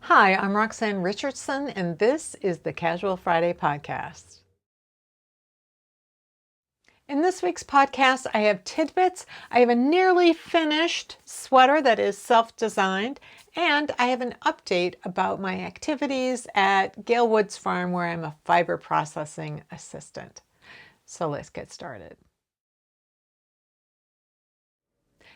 Hi, I'm Roxanne Richardson, and this is the Casual Friday podcast. In this week's podcast, I have tidbits. I have a nearly finished sweater that is self-designed, and I have an update about my activities at Gale Woods Farm, where I'm a fiber processing assistant. So let's get started.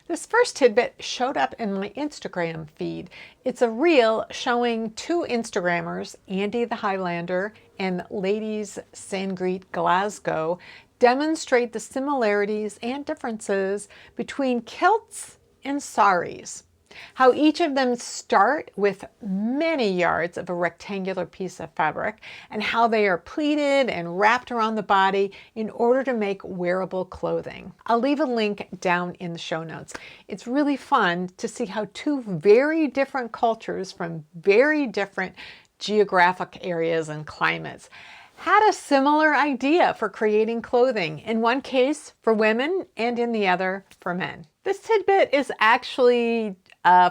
This first tidbit showed up in my Instagram feed. It's a reel showing two Instagrammers, Andy the Highlander and ladies.sangeet.glasgow, demonstrate the similarities and differences between kilts and saris. How each of them start with many yards of a rectangular piece of fabric, and how they are pleated and wrapped around the body in order to make wearable clothing. I'll leave a link down in the show notes. It's really fun to see how two very different cultures from very different geographic areas and climates had a similar idea for creating clothing, in one case for women and in the other for men. This tidbit is actually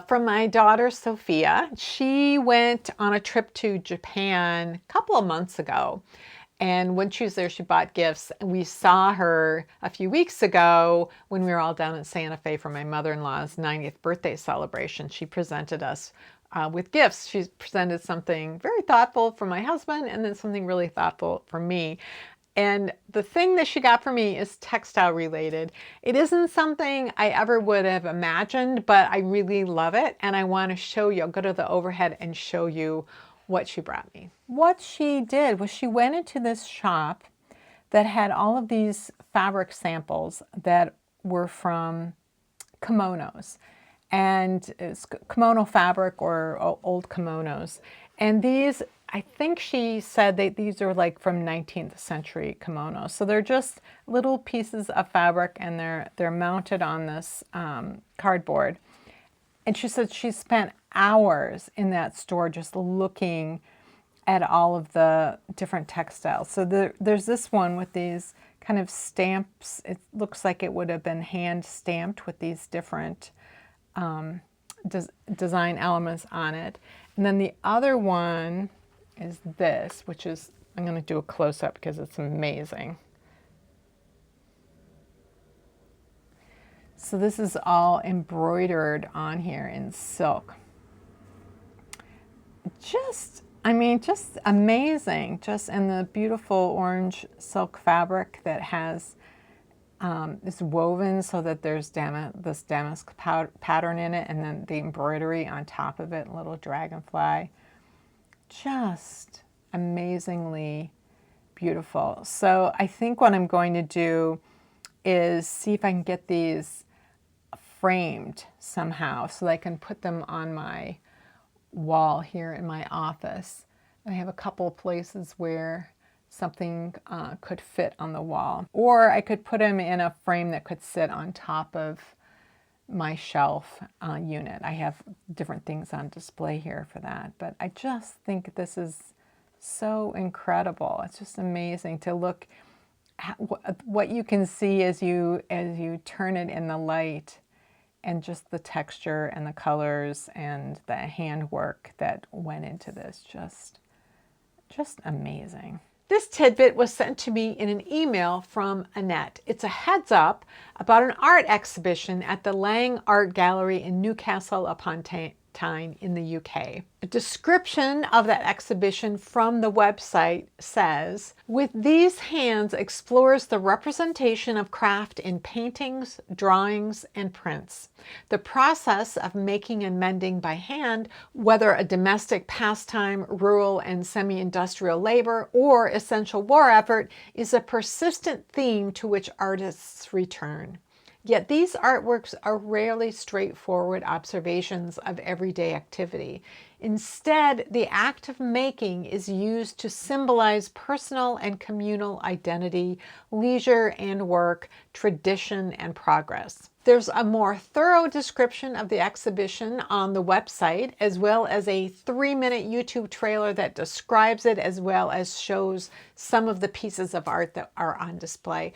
from my daughter Sophia. She went on a trip to Japan a couple of months ago, and when she was there she bought gifts. And we saw her a few weeks ago when we were all down in Santa Fe for my mother-in-law's 90th birthday celebration. She presented us with gifts. She presented something very thoughtful for my husband and then something really thoughtful for me. And the thing that she got for me is textile related. It isn't something I ever would have imagined, but I really love it. And I want to show you, I'll go to the overhead and show you what she brought me. What she did was she went into this shop that had all of these fabric samples that were from kimonos. And it's kimono fabric or old kimonos. And these, I think she said that these are like from 19th century kimonos. So they're just little pieces of fabric, and they're mounted on this cardboard. And she said she spent hours in that store just looking at all of the different textiles. So there's this one with these kind of stamps. It looks like it would have been hand stamped with these different design elements on it. And then the other one is this, which is, I'm going to do a close-up because it's amazing. So this is all embroidered on here in silk. Just amazing. Just in the beautiful orange silk fabric that has it's woven so that there's this damask pattern in it, and then the embroidery on top of it, little dragonfly. Just amazingly beautiful. So I think what I'm going to do is see if I can get these framed somehow so that I can put them on my wall here in my office. I have a couple of places where something could fit on the wall, or I could put them in a frame that could sit on top of my shelf unit. I have different things on display here for that, but I just think this is so incredible. It's just amazing to look at what you can see as you turn it in the light, and just the texture and the colors and the handwork that went into this. Just amazing. This tidbit was sent to me in an email from Annette. It's a heads up about an art exhibition at the Laing Art Gallery in Newcastle upon Tyne in the UK. A description of that exhibition from the website says, "With these hands explores the representation of craft in paintings, drawings, and prints. The process of making and mending by hand, whether a domestic pastime, rural and semi-industrial labor, or essential war effort, is a persistent theme to which artists return. Yet these artworks are rarely straightforward observations of everyday activity. Instead, the act of making is used to symbolize personal and communal identity, leisure and work, tradition and progress." There's a more thorough description of the exhibition on the website, as well as a 3-minute YouTube trailer that describes it, as well as shows some of the pieces of art that are on display.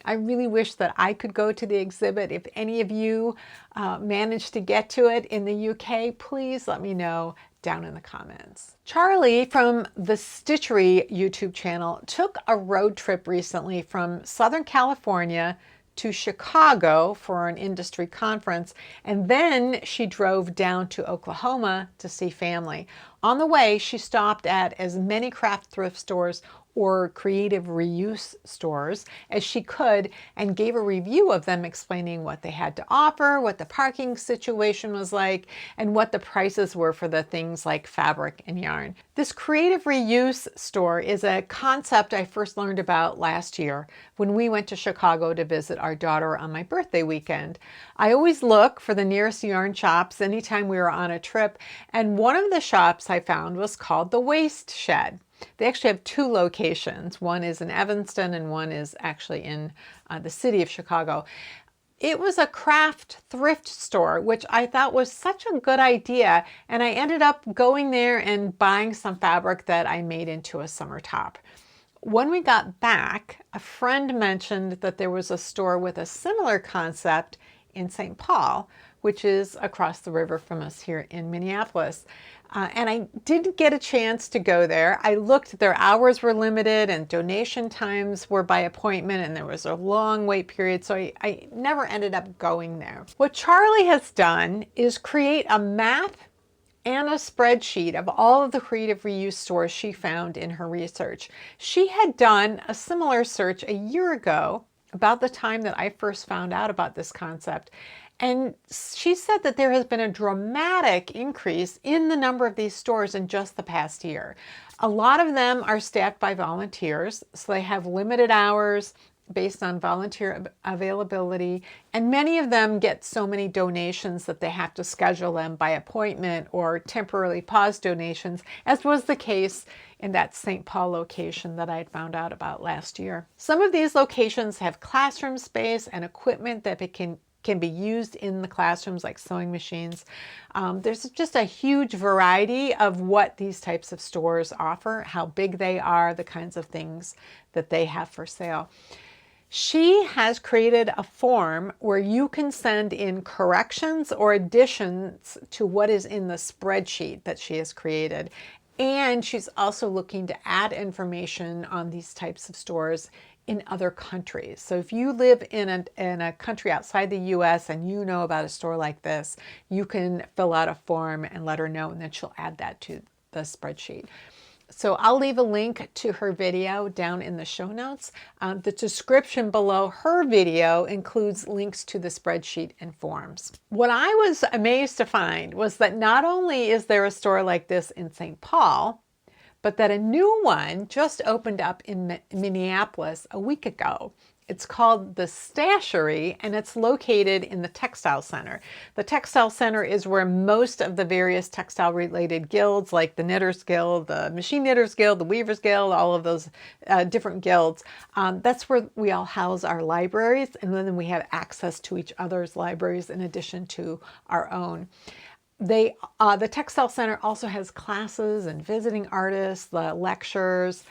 I really wish that I could go to the exhibit. If any of you managed to get to it in the UK, please let me know. down in the comments. Charlie from the Stitchery YouTube channel took a road trip recently from Southern California to Chicago for an industry conference, and then she drove down to Oklahoma to see family. On the way, she stopped at as many craft thrift stores or creative reuse stores as she could and gave a review of them, explaining what they had to offer, what the parking situation was like, and what the prices were for the things like fabric and yarn. This creative reuse store is a concept I first learned about last year when we went to Chicago to visit our daughter on my birthday weekend. I always look for the nearest yarn shops anytime we were on a trip, and one of the shops I found was called the Waste Shed. They actually have two locations. One is in Evanston and one is actually in the city of Chicago. It was a craft thrift store, which I thought was such a good idea. And I ended up going there and buying some fabric that I made into a summer top. When we got back, a friend mentioned that there was a store with a similar concept in St. Paul, which is across the river from us here in Minneapolis. And I didn't get a chance to go there. I looked, their hours were limited and donation times were by appointment, and there was a long wait period, so I never ended up going there. What Charlie has done is create a map and a spreadsheet of all of the creative reuse stores she found in her research. She had done a similar search a year ago, about the time that I first found out about this concept. And she said that there has been a dramatic increase in the number of these stores in just the past year. A lot of them are staffed by volunteers, so they have limited hours based on volunteer availability, and many of them get so many donations that they have to schedule them by appointment or temporarily pause donations, as was the case in that St. Paul location that I had found out about last year. Some of these locations have classroom space and equipment that can be used in the classrooms, like sewing machines. There's just a huge variety of what these types of stores offer, how big they are, the kinds of things that they have for sale. She has created a form where you can send in corrections or additions to what is in the spreadsheet that she has created. And she's also looking to add information on these types of stores in other countries. So if you live in a country outside the US and you know about a store like this, you can fill out a form and let her know, and then she'll add that to the spreadsheet. So I'll leave a link to her video down in the show notes. The description below her video includes links to the spreadsheet and forms. What I was amazed to find was that not only is there a store like this in St. Paul, but that a new one just opened up in Minneapolis a week ago. It's called the Stashery, and it's located in the Textile Center. The Textile Center is where most of the various textile-related guilds, like the Knitters Guild, the Machine Knitters Guild, the Weavers Guild, all of those different guilds, that's where we all house our libraries, and then we have access to each other's libraries in addition to our own. The Textile Center also has classes and visiting artists, the lectures,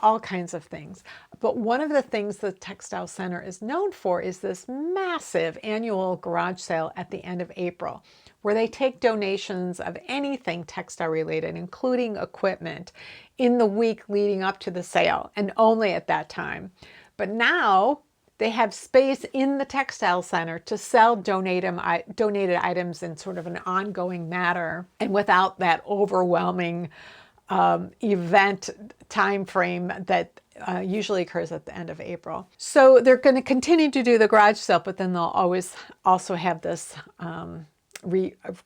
all kinds of things. But one of the things the Textile Center is known for is this massive annual garage sale at the end of April, where they take donations of anything textile related, including equipment, in the week leading up to the sale, and only at that time. But now they have space in the Textile Center to sell donated items in sort of an ongoing manner and without that overwhelming event time frame that usually occurs at the end of April. So they're going to continue to do the garage sale, but then they'll always also have this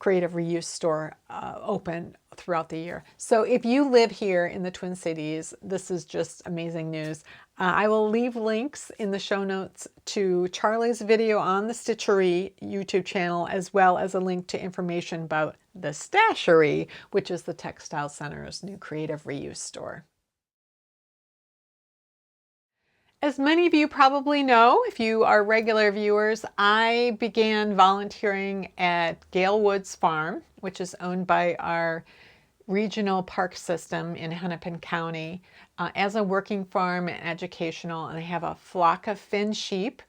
creative reuse store open throughout the year. So if you live here in the Twin Cities, this is just amazing news. I will leave links in the show notes to Charlie's video on the Stitchery YouTube channel, as well as a link to information about the Stashery, which is the Textile Center's new creative reuse store. As many of you probably know, if you are regular viewers, I began volunteering at Gale Woods Farm, which is owned by our regional park system in Hennepin County, as a working farm and educational, and I have a flock of Finn sheep.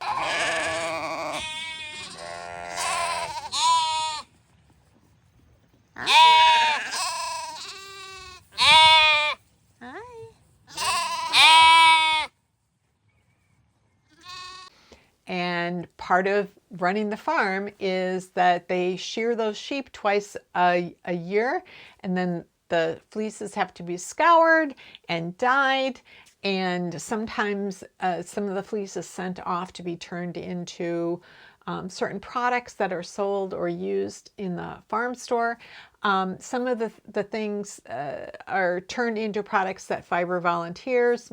part of running the farm is that they shear those sheep twice a year, and then the fleeces have to be scoured and dyed, and sometimes some of the fleece is sent off to be turned into certain products that are sold or used in the farm store. Some of the things are turned into products that fiber volunteers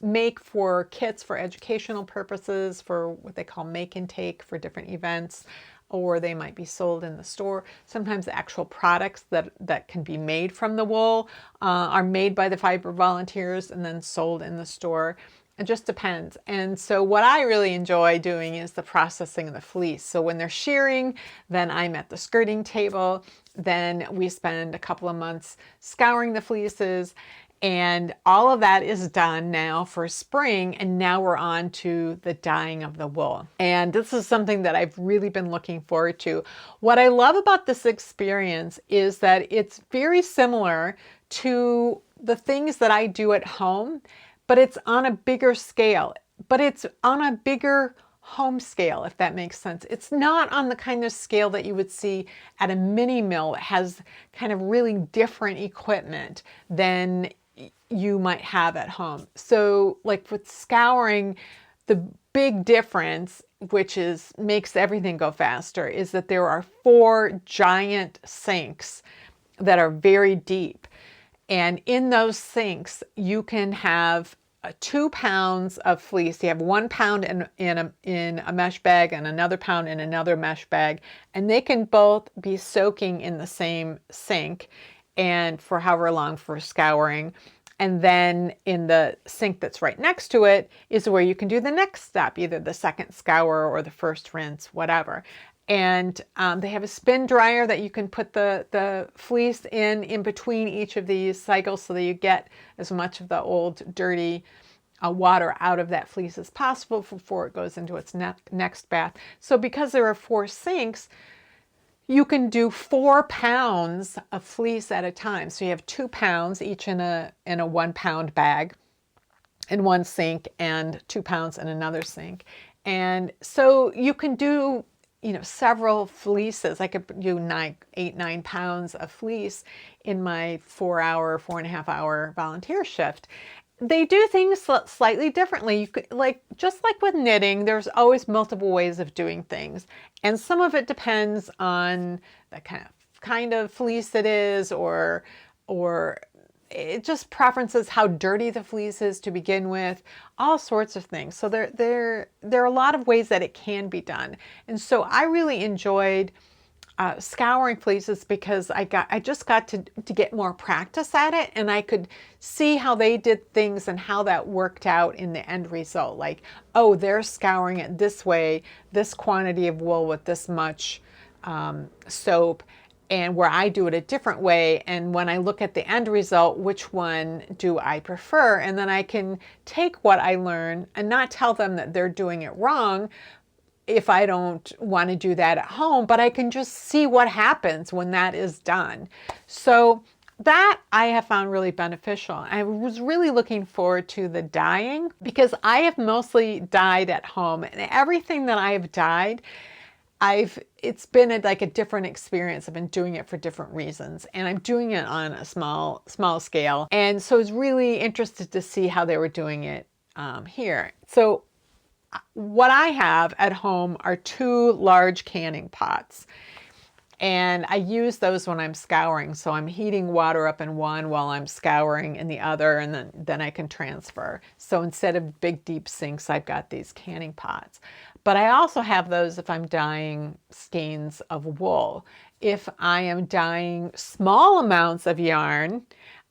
make for kits for educational purposes, for what they call make and take for different events, or they might be sold in the store. Sometimes the actual products that can be made from the wool are made by the fiber volunteers and then sold in the store. It just depends. And so what I really enjoy doing is the processing of the fleece. So when they're shearing, then I'm at the skirting table. Then we spend a couple of months scouring the fleeces, and all of that is done now for spring, and now we're on to the dyeing of the wool. And this is something that I've really been looking forward to. What I love about this experience is that it's very similar to the things that I do at home, but it's on a bigger scale, but it's on a bigger home scale, if that makes sense. It's not on the kind of scale that you would see at a mini mill that has kind of really different equipment than you might have at home. So like with scouring, the big difference, which makes everything go faster, is that there are 4 giant sinks that are very deep. And in those sinks, you can have 2 pounds of fleece. You have 1 pound in a mesh bag and another pound in another mesh bag, and they can both be soaking in the same sink and for however long for scouring. And then in the sink that's right next to it is where you can do the next step, either the second scour or the first rinse, whatever. And they have a spin dryer that you can put the fleece in between each of these cycles so that you get as much of the old dirty water out of that fleece as possible before it goes into its next bath. So because there are 4 sinks, you can do 4 pounds of fleece at a time. So you have 2 pounds each in a 1 pound bag in one sink and 2 pounds in another sink. And so you can do, several fleeces. I could do 8-9 pounds of fleece in my 4.5 hour volunteer shift. They do things slightly differently. You could, just like with knitting, there's always multiple ways of doing things. And some of it depends on the kind of fleece it is, or it just preferences, how dirty the fleece is to begin with, all sorts of things. So there are a lot of ways that it can be done. And so I really enjoyed scouring fleeces because I just got to get more practice at it, and I could see how they did things and how that worked out in the end result. Like, oh, they're scouring it this way, this quantity of wool with this much soap, and where I do it a different way. And when I look at the end result, which one do I prefer? And then I can take what I learn and not tell them that they're doing it wrong if I don't want to do that at home, but I can just see what happens when that is done. So that I have found really beneficial. I was really looking forward to the dyeing because I have mostly dyed at home, and everything that I have dyed, it's been a different experience. I've been doing it for different reasons, and I'm doing it on a small scale. And so I was really interested to see how they were doing it here. So what I have at home are 2 large canning pots, and I use those when I'm scouring. So I'm heating water up in one while I'm scouring in the other, and then I can transfer. So instead of big deep sinks, I've got these canning pots. But I also have those if I'm dyeing skeins of wool. If I am dyeing small amounts of yarn,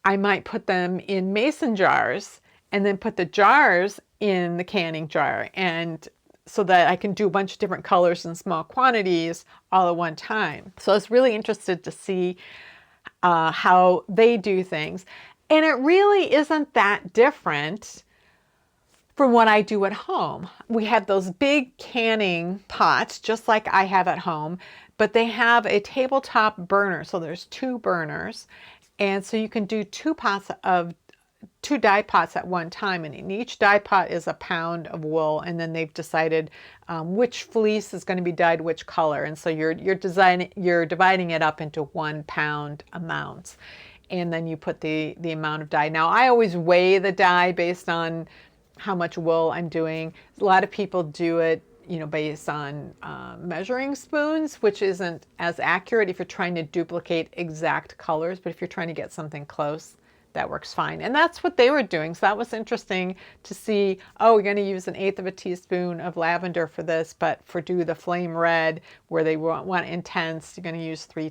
I might put them in mason jars and then put the jars in the canning jar, and so that I can do a bunch of different colors in small quantities all at one time. So I was really interested to see how they do things. And it really isn't that different from what I do at home. We have those big canning pots, just like I have at home, but they have a tabletop burner. So there's 2 burners. And so you can do 2 pots of 2 dye pots at one time, and in each dye pot is a pound of wool, and then they've decided which fleece is going to be dyed which color, and so you're dividing it up into 1 pound amounts, and then you put the amount of dye. Now I always weigh the dye based on how much wool I'm doing. A lot of people do it, you know, based on measuring spoons, which isn't as accurate if you're trying to duplicate exact colors, but if you're trying to get something close, that works fine. And that's what they were doing. So that was interesting to see, oh, we're going to use 1/8 teaspoon of lavender for this, but for do the flame red where they want intense, you're going to use 3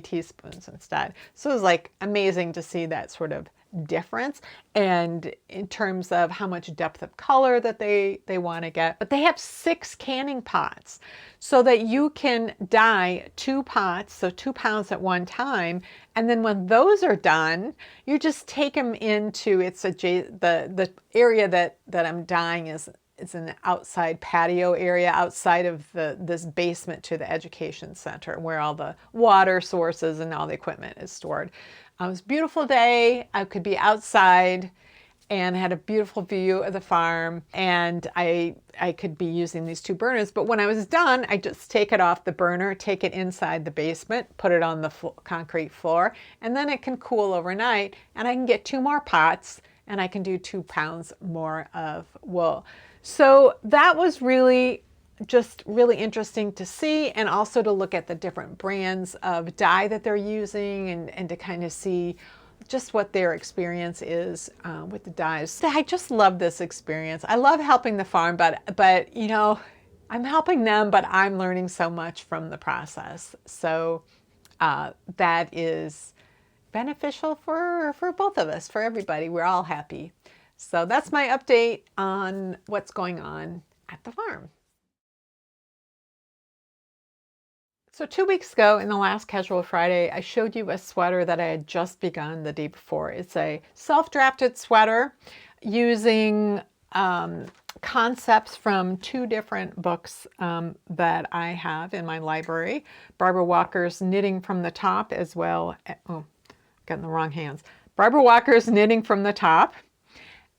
teaspoons instead. So it was like amazing to see that sort of difference, and in terms of how much depth of color that they want to get. But they have 6 canning pots so that you can dye 2 pots, so 2 pounds at one time, and then when those are done, you just take them into the area that I'm dyeing is an outside patio area outside of this basement to the education center where all the water sources and all the equipment is stored. It was a beautiful day. I could be outside and had a beautiful view of the farm, and I could be using these 2 burners. But when I was done, I just take it off the burner, take it inside the basement, put it on the concrete floor, and then it can cool overnight, and I can get 2 more pots, and I can do 2 pounds more of wool. So that was really interesting to see, and also to look at the different brands of dye that they're using, and to kind of see just what their experience is with the dyes. I just love this experience. I love helping the farm, but you know, I'm helping them, but I'm learning so much from the process. So that is beneficial for both of us, for everybody. We're all happy. So that's my update on what's going on at the farm. So 2 weeks ago, in the last Casual Friday, I showed you a sweater that I had just begun the day before. It's a self-drafted sweater using concepts from 2 different books that I have in my library. Barbara Walker's Knitting from the Top, as well, oh, got in the wrong hands. Barbara Walker's Knitting from the Top,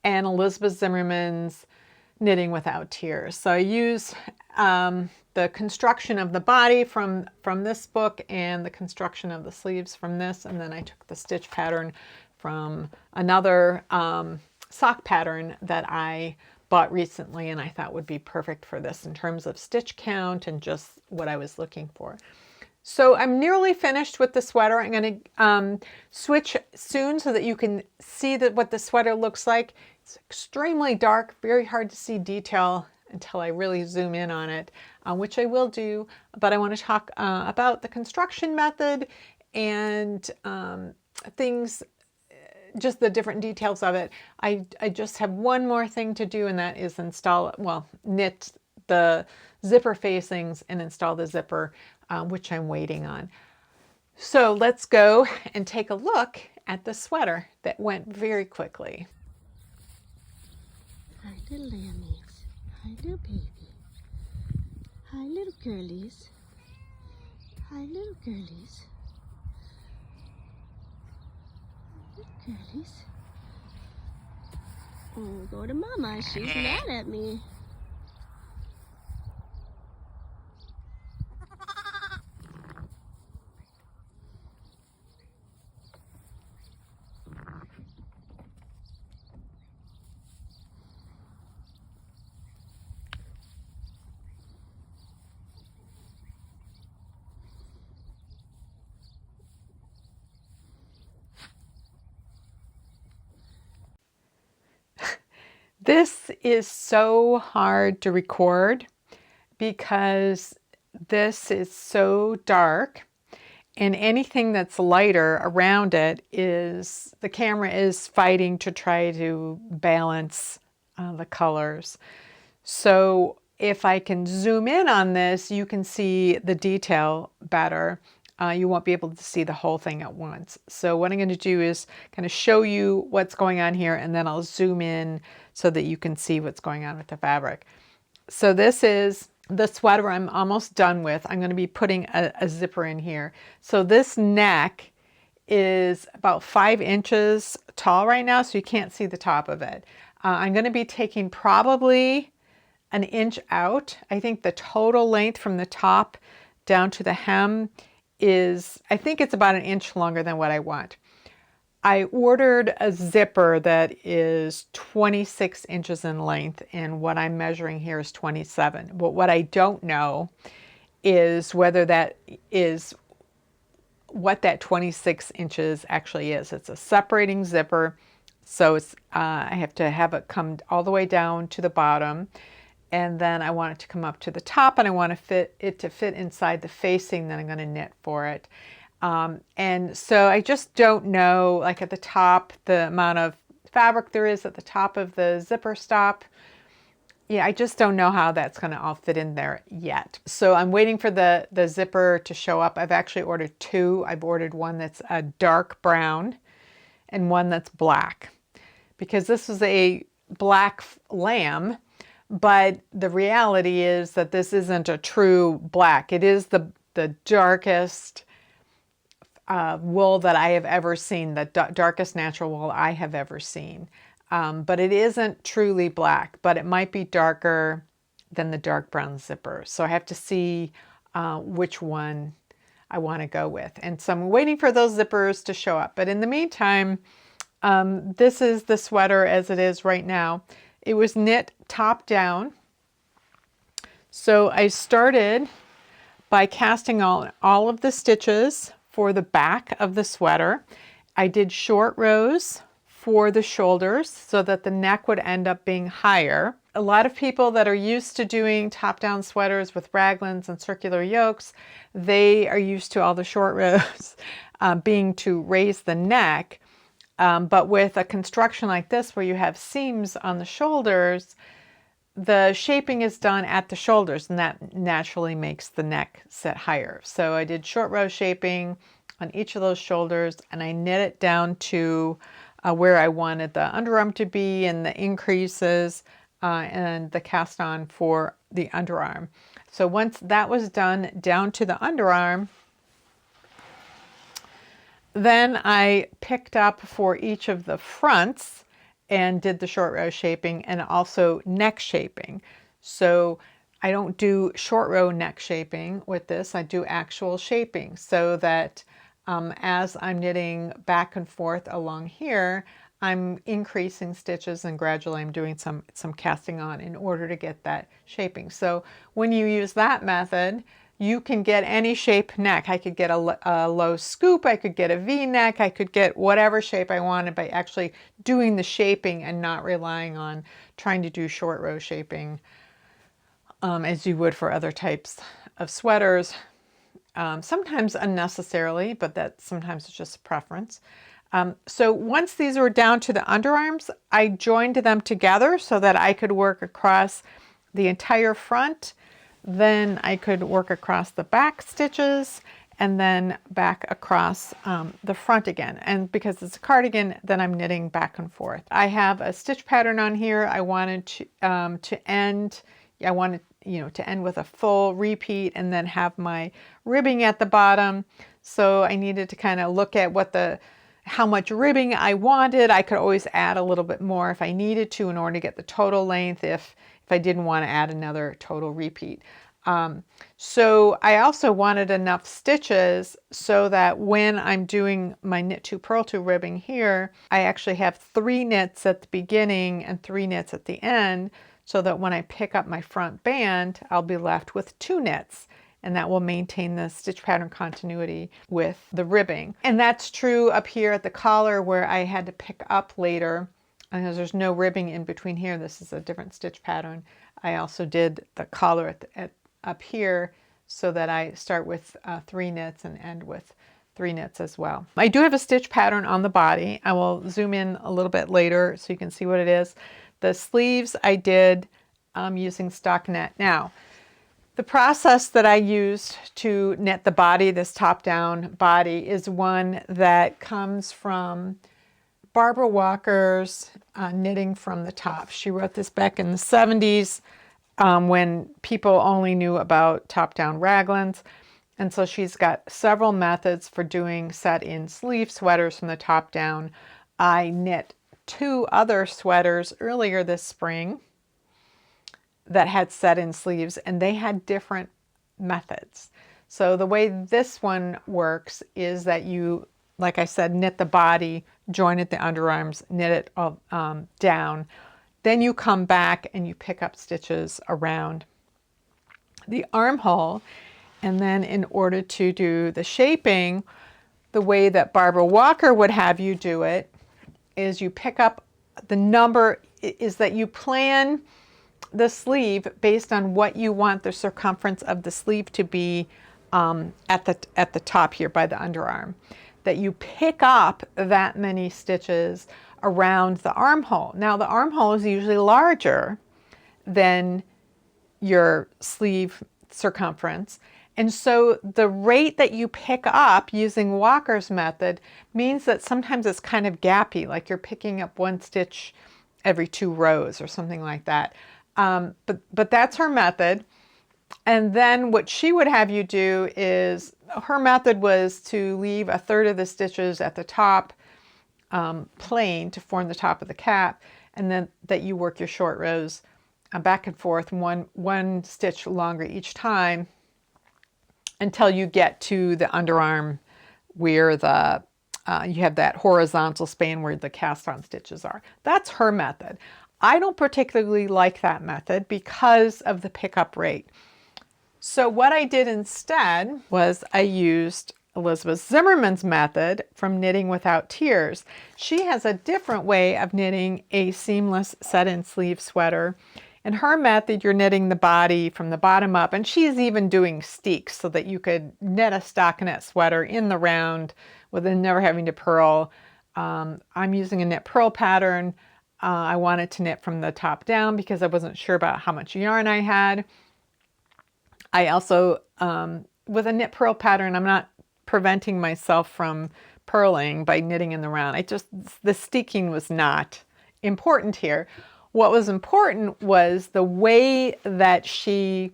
and Elizabeth Zimmerman's Knitting Without Tears. So I use the construction of the body from this book and the construction of the sleeves from this, and then I took the stitch pattern from another sock pattern that I bought recently and I thought would be perfect for this in terms of stitch count and just what I was looking for. So I'm nearly finished with the sweater. I'm going to switch soon so that you can see what the sweater looks like. It's extremely dark, very hard to see detail until I really zoom in on it, which I will do. But I want to talk about the construction method and things, just the different details of it. I just have one more thing to do, and that is knit the zipper facings and install the zipper, which I'm waiting on. So let's go and take a look at the sweater that went very quickly. Hi, little lammies. Hi, little baby. Hi, little girlies. Hi, little girlies. Little girlies. Oh, go to Mama. She's mad at me. This is so hard to record because this is so dark, and anything that's lighter around it the camera is fighting to try to balance the colors. So if I can zoom in on this, you can see the detail better. You won't be able to see the whole thing at once. So what I'm going to do is kind of show you what's going on here, and then I'll zoom in so that you can see what's going on with the fabric. So this is the sweater I'm almost done with. I'm going to be putting a zipper in here. So this neck is about 5 inches tall right now, so you can't see the top of it. I'm going to be taking probably an inch out. I think the total length from the top down to the hem is, I think it's about an inch longer than what I want. I ordered a zipper that is 26 inches in length, and what I'm measuring here is 27. But what I don't know is whether that is what that 26 inches actually is. It's a separating zipper, so it's I have to have it come all the way down to the bottom, and then I want it to come up to the top, and I want it to fit inside the facing that I'm going to knit for it. And so I just don't know, like at the top, the amount of fabric there is at the top of the zipper stop. Yeah, I just don't know how that's going to all fit in there yet. So I'm waiting for the zipper to show up. I've actually ordered two. I've ordered one that's a dark brown and one that's black, because this is a black lamb, but the reality is that this isn't a true black. It is the darkest wool that I have ever seen, the darkest natural wool I have ever seen. But it isn't truly black, but it might be darker than the dark brown zipper. So I have to see which one I want to go with. And so I'm waiting for those zippers to show up. But in the meantime, this is the sweater as it is right now. It was knit top down. So I started by casting all of the stitches for the back of the sweater. I did short rows for the shoulders so that the neck would end up being higher. A lot of people that are used to doing top-down sweaters with raglans and circular yokes, they are used to all the short rows being to raise the neck. But with a construction like this where you have seams on the shoulders, the shaping is done at the shoulders, and that naturally makes the neck sit higher. So I did short row shaping on each of those shoulders, and I knit it down to where I wanted the underarm to be, and the increases and the cast on for the underarm. So once that was done down to the underarm, then I picked up for each of the fronts and did the short row shaping and also neck shaping. So I don't do short row neck shaping with this, I do actual shaping, so that as I'm knitting back and forth along here, I'm increasing stitches and gradually I'm doing some casting on in order to get that shaping. So when you use that method, you can get any shape neck. I could get a low scoop, I could get a V-neck, I could get whatever shape I wanted by actually doing the shaping and not relying on trying to do short row shaping as you would for other types of sweaters. Sometimes unnecessarily, but that sometimes it's just a preference. So once these were down to the underarms, I joined them together so that I could work across the entire front. Then I could work across the back stitches and then back across the front again. And because it's a cardigan, then I'm knitting back and forth. I have a stitch pattern on here. I wanted to end with a full repeat and then have my ribbing at the bottom. So I needed to kind of look at how much ribbing I wanted. I could always add a little bit more if I needed to in order to get the total length if I didn't want to add another total repeat. So I also wanted enough stitches so that when I'm doing my knit 2 purl 2 ribbing here, I actually have 3 knits at the beginning and 3 knits at the end, so that when I pick up my front band, I'll be left with 2 knits, and that will maintain the stitch pattern continuity with the ribbing. And that's true up here at the collar where I had to pick up later, because there's no ribbing in between here. This is a different stitch pattern. I also did the collar up here so that I start with 3 knits and end with 3 knits as well. I do have a stitch pattern on the body. I will zoom in a little bit later so you can see what it is. The sleeves I did using stockinette. Now, the process that I used to knit the body, this top-down body, is one that comes from Barbara Walker's Knitting from the Top. She wrote this back in the 70s when people only knew about top-down raglans. And so she's got several methods for doing set-in sleeve sweaters from the top down. I knit 2 other sweaters earlier this spring that had set-in sleeves, and they had different methods. So the way this one works is that you, like I said, knit the body, join at the underarms, knit it down. Then you come back and you pick up stitches around the armhole. And then in order to do the shaping, the way that Barbara Walker would have you do it is you pick up the number, is that you plan the sleeve based on what you want the circumference of the sleeve to be at the top here by the underarm. That you pick up that many stitches around the armhole. Now the armhole is usually larger than your sleeve circumference. And so the rate that you pick up using Walker's method means that sometimes it's kind of gappy, like you're picking up 1 stitch every 2 rows or something like that. But that's her method. And then what she would have you do is, her method was to leave 1/3 of the stitches at the top plain to form the top of the cap, and then that you work your short rows back and forth, one stitch longer each time until you get to the underarm where the you have that horizontal span where the cast on stitches are. That's her method. I don't particularly like that method because of the pickup rate. So what I did instead was I used Elizabeth Zimmerman's method from Knitting Without Tears. She has a different way of knitting a seamless set-in sleeve sweater. In her method, you're knitting the body from the bottom up, and she's even doing steeks so that you could knit a stockinette sweater in the round with never having to purl. I'm using a knit purl pattern. I wanted to knit from the top down because I wasn't sure about how much yarn I had. I also, with a knit purl pattern, I'm not preventing myself from purling by knitting in the round. The steeking was not important here. What was important was the way that she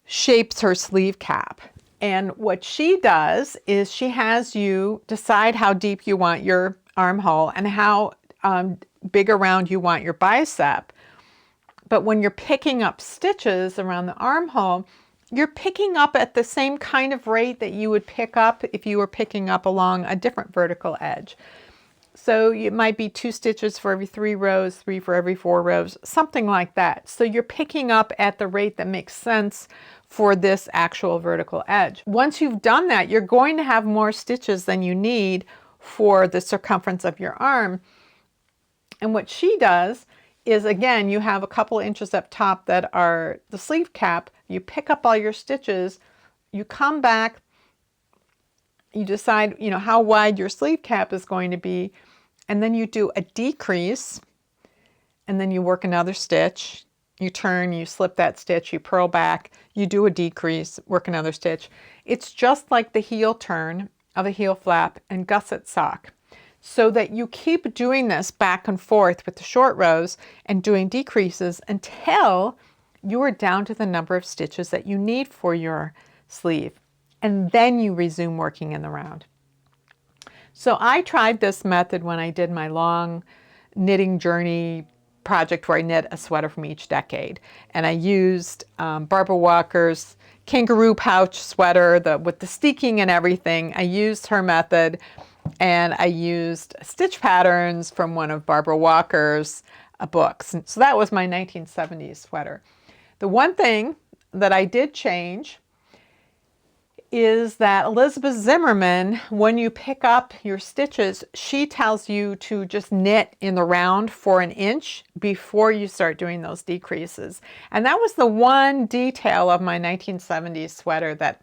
shapes her sleeve cap. And what she does is she has you decide how deep you want your armhole and how big around you want your bicep. But when you're picking up stitches around the armhole, you're picking up at the same kind of rate that you would pick up if you were picking up along a different vertical edge. So it might be 2 stitches for every 3 rows, 3 for every 4 rows, something like that. So you're picking up at the rate that makes sense for this actual vertical edge. Once you've done that, you're going to have more stitches than you need for the circumference of your arm. And what she does is, again, you have a couple inches up top that are the sleeve cap. You pick up all your stitches, you come back, you decide, how wide your sleeve cap is going to be, and then you do a decrease, and then you work another stitch. You turn, you slip that stitch, you purl back, you do a decrease, work another stitch. It's just like the heel turn of a heel flap and gusset sock. So that you keep doing this back and forth with the short rows and doing decreases until you are down to the number of stitches that you need for your sleeve. And then you resume working in the round. So I tried this method when I did my long knitting journey project where I knit a sweater from each decade. And I used Barbara Walker's kangaroo pouch sweater with the steeking and everything. I used her method. And I used stitch patterns from one of Barbara Walker's books. And so that was my 1970s sweater. The one thing that I did change is that Elizabeth Zimmerman, when you pick up your stitches, she tells you to just knit in the round for 1 inch before you start doing those decreases. And that was the one detail of my 1970s sweater that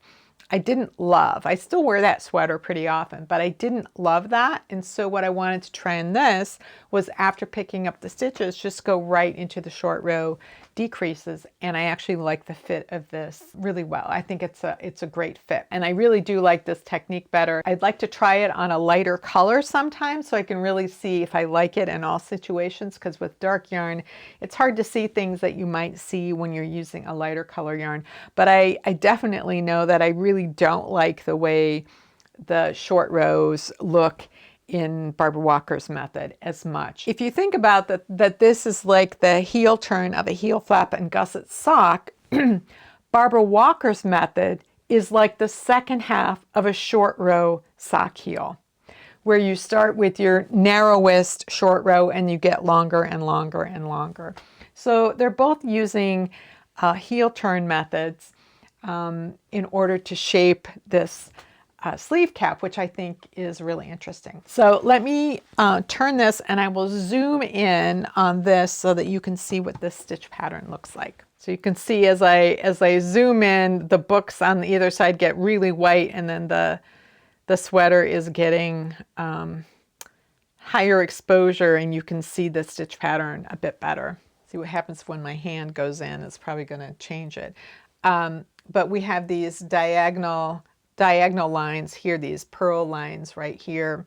I didn't love. I still wear that sweater pretty often, but I didn't love that. And so what I wanted to try in this was, after picking up the stitches, just go right into the short row decreases. And I actually like the fit of this really well. I think it's a great fit. And I really do like this technique better. I'd like to try it on a lighter color sometime so I can really see if I like it in all situations, because with dark yarn, it's hard to see things that you might see when you're using a lighter color yarn. But I definitely know that I really don't like the way the short rows look in Barbara Walker's method as much. If you think about that this is like the heel turn of a heel flap and gusset sock, Barbara Walker's method is like the second half of a short row sock heel, where you start with your narrowest short row and you get longer and longer and longer. So they're both using heel turn methods in order to shape this sleeve cap, which I think is really interesting. So let me turn this and I will zoom in on this so that you can see what this stitch pattern looks like. So you can see as I zoom in, the books on either side get really white, and then the sweater is getting higher exposure, and you can see the stitch pattern a bit better. See what happens when my hand goes in. It's probably going to change it. But we have these diagonal lines here, these purl lines right here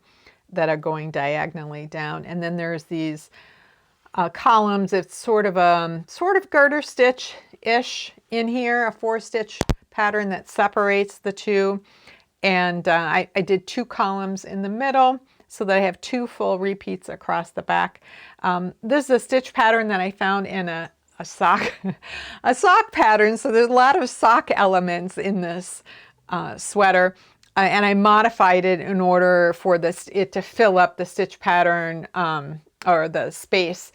that are going diagonally down. And then there's these columns. It's sort of garter stitch-ish in here, a 4-stitch pattern that separates the two. And I did 2 columns in the middle so that I have 2 full repeats across the back. This is a stitch pattern that I found in a sock pattern. So there's a lot of sock elements in this sweater, and I modified it in order for it to fill up the stitch pattern or the space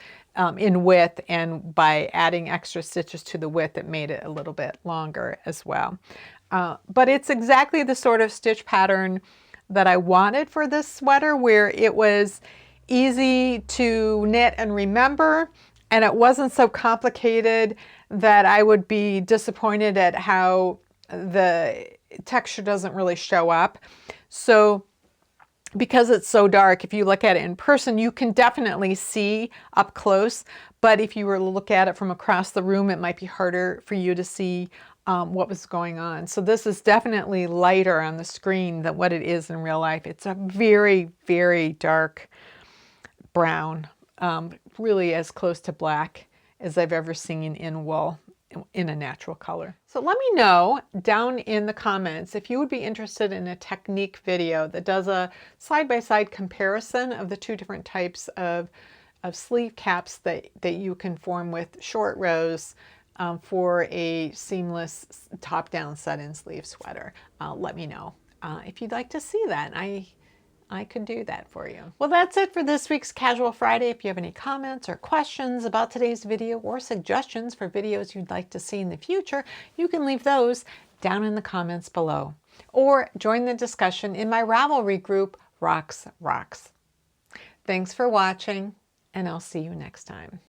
in width, and by adding extra stitches to the width, it made it a little bit longer as well. But it's exactly the sort of stitch pattern that I wanted for this sweater, where it was easy to knit and remember, and it wasn't so complicated that I would be disappointed at how the texture doesn't really show up. So because it's so dark, if you look at it in person, you can definitely see up close, but if you were to look at it from across the room, it might be harder for you to see what was going on. So this is definitely lighter on the screen than what it is in real life. It's a very, very dark brown, really as close to black as I've ever seen in wool in a natural color. So let me know down in the comments if you would be interested in a technique video that does a side-by-side comparison of the 2 different types of sleeve caps that you can form with short rows for a seamless top-down set-in sleeve sweater. Let me know if you'd like to see that. I could do that for you. Well, that's it for this week's Casual Friday. If you have any comments or questions about today's video, or suggestions for videos you'd like to see in the future, you can leave those down in the comments below. Or join the discussion in my Ravelry group, Rox Rocks. Thanks for watching, and I'll see you next time.